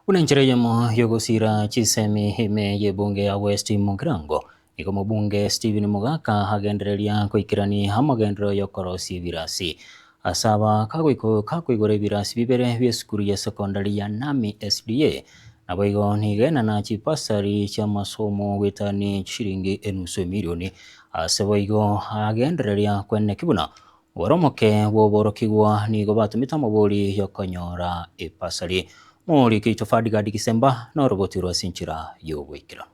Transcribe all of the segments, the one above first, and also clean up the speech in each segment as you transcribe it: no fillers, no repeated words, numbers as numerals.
Unenchereyemo yogosira chisemi ime yebunge ya West Mugirango niko mubunge Stephen Mugaka agendereria kwikirania amagendero yokorosi ebirasi asaba kakwigora ebirasi bibere bya esukuru ya secondary ya Nami SDA nabo igo nigenana chipasari cha masomo gwetani shilingi enusu milioni asaba igo agendereria kwene kibuna woromoke woborokigwa nigo batumita mabori yokonyora epasari Mori kitofadiga dikisemba na roboti rwa sinchira yogwikira.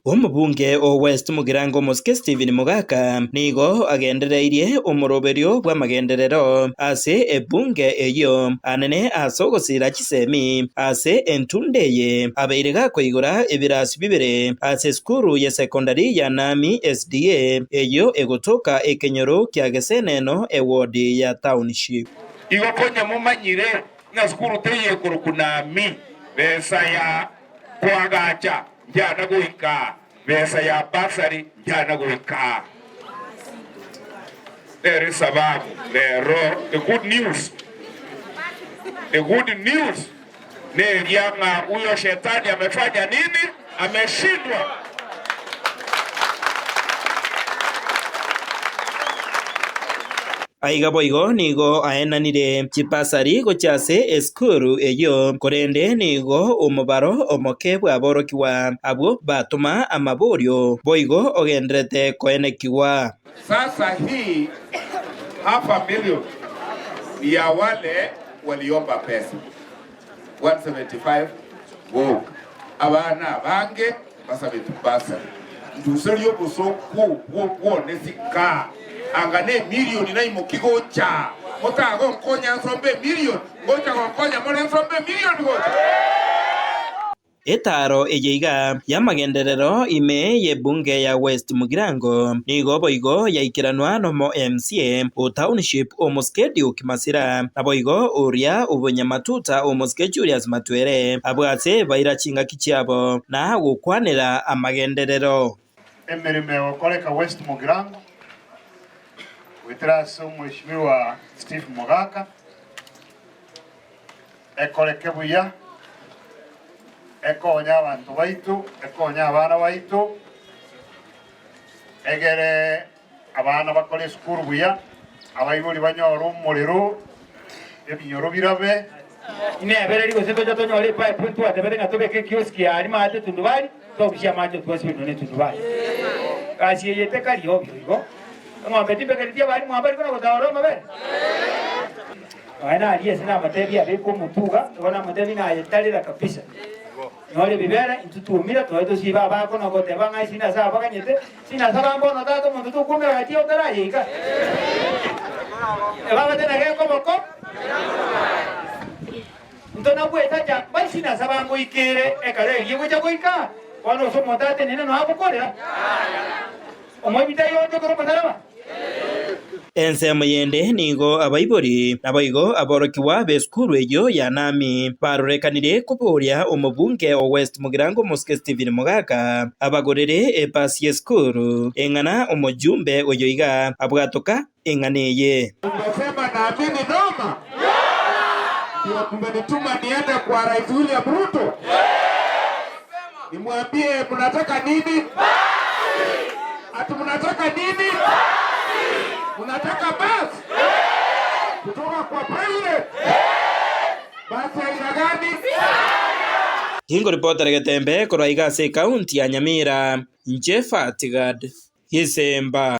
Omubunge o West Mugirango Muske Stephen Mugaka nigo agendereirie omoroberio bwa magenderero ase ebunge eyo anene asogosira chisemi ase entundeye abeirega kwigura ebirasi bibere ase skuru ya secondary ya Nami SDA eyo egotoka ekenyoro kya Geseneno ewodi ya township igokonya mumanyire na skuru teye kurukunami besa ya kwagacha njana guika besa ya basari njana guika. There is sababu lero the good news ni yanga huyo shetani amefanya nini? Ameshindwa. Aiga boigo nigo aenanire chipasari gochase eskuru eyo korende nigo omubaro omoke bwaborokiwa abo batuma amaborio boigo ogendrete koenekiwa. Sasa hii $500,000 ya wale waliomba pesa 175 go abana bange basabitu basa nduserio busoku wo nesika angane milioni na imokigo cha motago nkonya nsombe milioni ngocha nkonya mole nsombe milioni ngocha Etaro ejeiga ya magenderero ime yebunge ya West Mugirango nigo boigo yaikiranwa nomo MCA o township o Muskedi ukimasira aboigo uria ubonyamatuta o Muske Julius Matwere abwate baira chinga kichabo na gukwanira amagenderero emerime wakoleka West Mugirango witiraso mheshimiwa Steve Mugaka ekoleke buya ekonya abantu baitu ekonya abana baitu egere abana bakole skuru buya abayibuli banyoro umuriro ebinyoro birabe ine abere ri gose tojo nyore pa puntu atebere ngatobeke kioski ari mate tundubari tobishya manje twasibino ne tundubari kasi yete kali obyo igo ngombe timbekeritia bari mwabari kuna gotaworo mabere ana aliye sina matebi abiko mutuga bona matebi na yetalira kabisa Nole bibera intutumira todo si baba kono gote banga sina sa baganyete sina sa bambo no tato mo tu kumbe gati otara yika e baba tena ke como ko ntona kueta ja bai sina sa bambo ikere e kare yego ja koika kwano so montate nene no hapo kore omo bitayo to ko mandara Ensemo yende nigo abaibori abaigo aborokiwa beskuru eyo ya Nami barorekanire kuboria omubunge o West Mugirango Muske Stephen Mugaka abagorere epasi eskuru engana omujumbe oyoiga abwatoka enganeye unasema naamini noma ndio kumenituma niende kwa Rais William Ruto nimwambie mnataka nini ati mnataka nini unataka basi kutoka kwa president basi aina gani? Kingo reporter Getembe koraiga se kaunti ya Nyamira Jeff Atigad Hisemba.